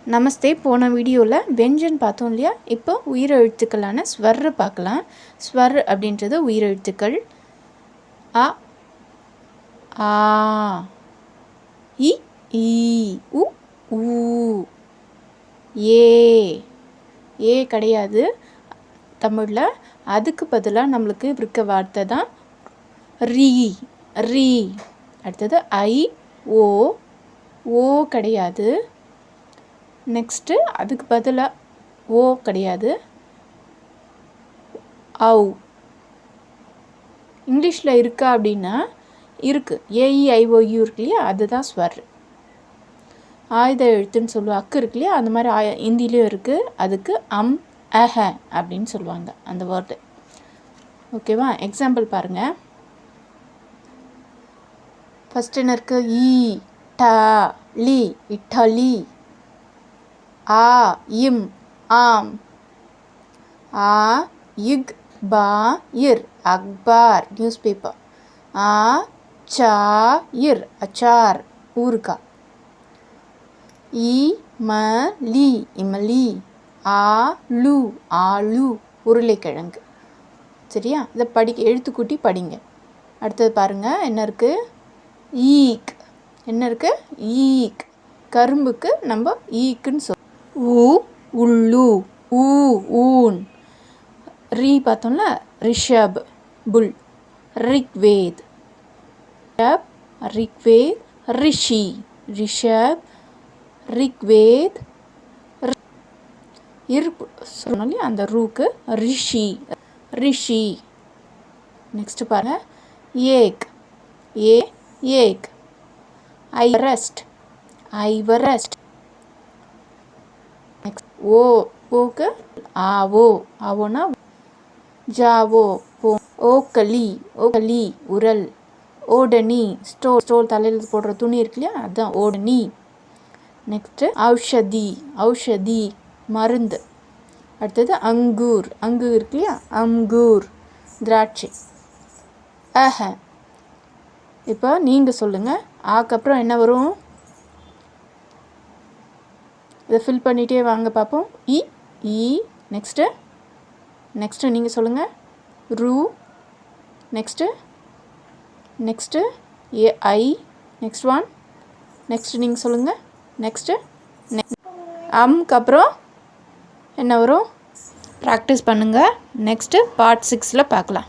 நமஸ்தே. போன வீடியோவில் வெஞ்சன் பார்த்தோம் இல்லையா? இப்போ உயிரெழுத்துக்களான ஸ்வர் பார்க்கலாம். ஸ்வர் அப்படின்றது உயிரெழுத்துக்கள். அ, ஆ, இ, ஈ, உ, ஊ, ஏ கிடையாது தமிழில். அதுக்கு பதிலாக நம்மளுக்கு இருக்க வார்த்தை தான் ரீ. அடுத்தது ஐ, ஓ கிடையாது. நெக்ஸ்ட்டு அதுக்கு பதிலாக ஓ கிடையாது, ஔ. இங்கிலீஷில் இருக்கா அப்படின்னா இருக்குது. ஏஇஐஓயு இருக்கு இல்லையா, அதுதான் ஸ்வர். ஆயுத எழுத்துன்னு சொல்லுவோம். அக்கு இருக்கு இல்லையா, அந்த மாதிரி ஹிந்திலையும் இருக்குது. அதுக்கு அஹ அப்படின்னு சொல்லுவாங்க அந்த வேர்டு. ஓகேவா? எக்ஸாம்பிள் பாருங்கள். ஃபஸ்ட் என்ன இருக்குது? ஈ, ட, லி, இட்டலி. ஆ, இம், ஆம். ஆ, இக், பா, இர், அக்பார், நியூஸ் பேப்பர். ஆ, சா, இர், அச்சார், ஊறுகாய். இ, ம, லி, இமலி. ஆ, லு, ஆலு, உருளைக்கிழங்கு. சரியா? இதை எழுத்துக்கூட்டி படிங்க. அடுத்தது பாருங்கள், என்ன இருக்குது? ஈக். என்ன இருக்குது? ஈக். கரும்புக்கு நம்ம ஈக்குன்னு சொல்லுவோம். ஊ, உள்ளு. ஊன். ரீ பார்த்தோம்ல, ரிஷப், புல். ரிக்வேத், ரிக்வேத், ரிஷி. ரிஷப், ரிக்வேத். சொன்னோம் இல்லையா, அந்த ரூக்கு ரிஷி. நெக்ஸ்ட் பாருங்க, ஏக். ஏக். ஐவரஸ்ட். நெக்ஸ்ட் ஓக்கு ஆவோனா ஜாவோ, ஓக்கலி, உரல். ஓடனி, ஸ்டோல் தலையில் போடுற துணி இருக்கு இல்லையா, அதுதான் ஓடனி. நெக்ஸ்ட்டு ஔஷதி, மருந்து. அடுத்தது அங்கூர் இருக்கு இல்லையா, அங்கூர், திராட்சை. அஹ. இப்போ நீங்கள் சொல்லுங்கள். அதுக்கப்புறம் என்ன வரும்? இதை ஃபில் பண்ணிகிட்டே வாங்க பார்ப்போம். இ. நெக்ஸ்ட்டு நீங்கள் சொல்லுங்கள். Two. Next I. Next one. Next நீங்கள் சொல்லுங்கள். நெக்ஸ்ட்டு அப்புறம் என்ன வரும்? ப்ராக்டிஸ் பண்ணுங்கள். நெக்ஸ்ட்டு பார்ட் 6 பார்க்கலாம்.